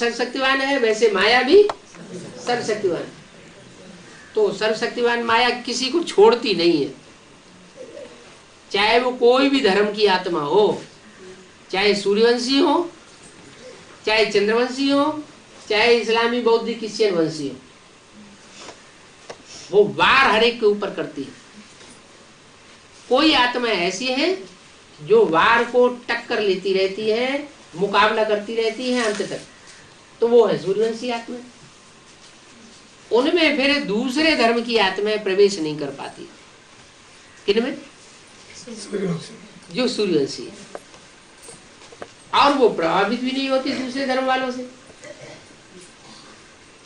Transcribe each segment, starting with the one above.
सर्वशक्तिवान है, वैसे माया भी सर्वशक्तिवान। तो सर्वशक्तिवान माया किसी को छोड़ती नहीं है, चाहे वो कोई भी धर्म की आत्मा हो, चाहे सूर्यवंशी हो, चाहे चंद्रवंशी हो, चाहे इस्लामी बौद्ध क्रिश्चियन वंशी हो, वो वार हर एक के ऊपर करती है। कोई आत्मा ऐसी है जो वार को टक्कर लेती रहती है, मुकाबला करती रहती है अंत तक, तो वो है सूर्यवंशी आत्मा। उनमें फिर दूसरे धर्म की आत्माएं प्रवेश नहीं कर पाती। किनमें? जो सूर्यवंशी है, और वो प्रभावित भी नहीं होती दूसरे धर्म वालों से।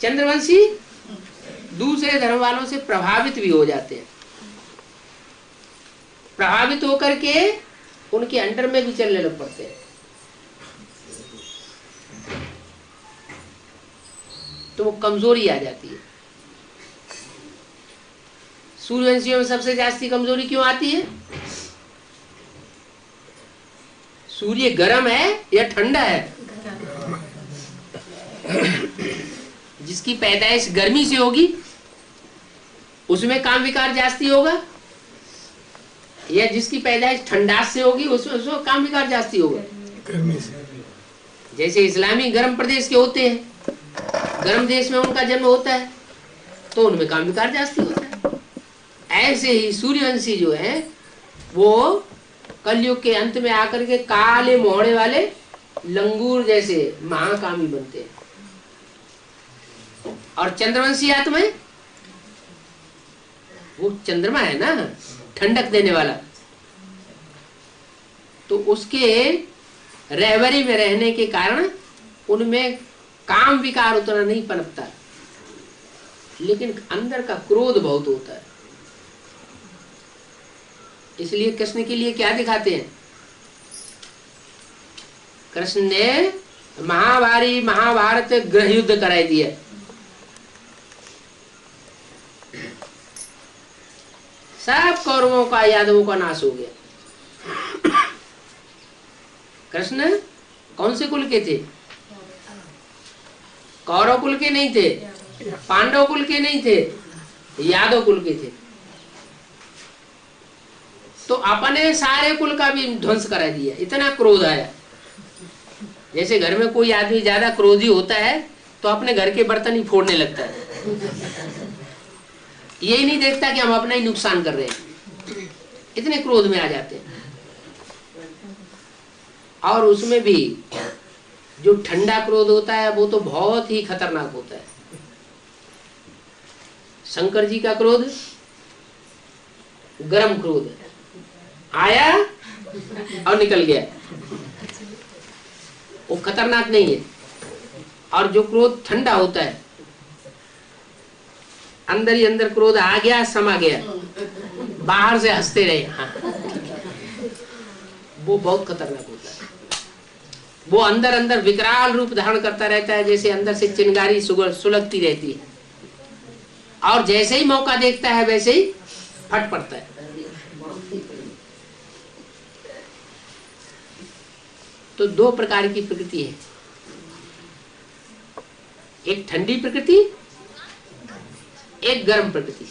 चंद्रवंशी दूसरे धर्म वालों से प्रभावित भी हो जाते हैं, प्रभावित होकर के उनके अंडर में भी चलने लग पड़ते हैं। तो वो कमजोरी आ जाती है। सूर्यवंशियों में सबसे जास्ती कमजोरी क्यों आती है? सूर्य गर्म है या ठंडा है? जिसकी पैदाइश गर्मी से होगी उसमें काम विकार जास्ती होगा, या जिसकी पैदाइश ठंडास से होगी उसमें काम विकार जास्ती होगा? गर्मी से। जैसे इस्लामी गर्म प्रदेश के होते हैं, गर्म देश में उनका जन्म होता है, तो उनमें काम विकार जास्ती होता है। ऐसे ही सूर्यवंशी जो है वो कलयुग के अंत में आकर के काले मोहड़े वाले लंगूर जैसे महाकामी बनते हैं। और चंद्रवंशी आत्माएं, वो चंद्रमा है ना, ठंडक देने वाला, तो उसके रहबरी में रहने के कारण उनमें काम विकार उतना नहीं पनपता, लेकिन अंदर का क्रोध बहुत होता है। इसलिए कृष्ण के लिए क्या दिखाते हैं? कृष्ण ने महाभारत गृह युद्ध कराई दिया। सब कौरवों का, यादवों का नाश हो गया। कृष्ण कौन से कुल के थे? कौरव कुल के नहीं थे, पांडव कुल के नहीं थे, यादव कुल के थे। तो अपने सारे कुल का भी ध्वंस करा दिया, इतना क्रोध आया। जैसे घर में कोई आदमी ज्यादा क्रोधी होता है तो अपने घर के बर्तन ही फोड़ने लगता है, यही नहीं देखता कि हम अपना ही नुकसान कर रहे हैं, इतने क्रोध में आ जाते हैं। और उसमें भी जो ठंडा क्रोध होता है वो तो बहुत ही खतरनाक होता है। शंकर जी का क्रोध गरम क्रोध है, आया और निकल गया, वो खतरनाक नहीं है। और जो क्रोध ठंडा होता है, अंदर ही अंदर क्रोध आ गया, समा गया, बाहर से हंसते रहे, हाँ, वो बहुत खतरनाक होता है। वो अंदर अंदर विकराल रूप धारण करता रहता है, जैसे अंदर से चिंगारी सुलगती रहती है, और जैसे ही मौका देखता है वैसे ही फट पड़ता है। तो दो प्रकार की प्रकृति है, एक ठंडी प्रकृति, एक गर्म प्रकृति।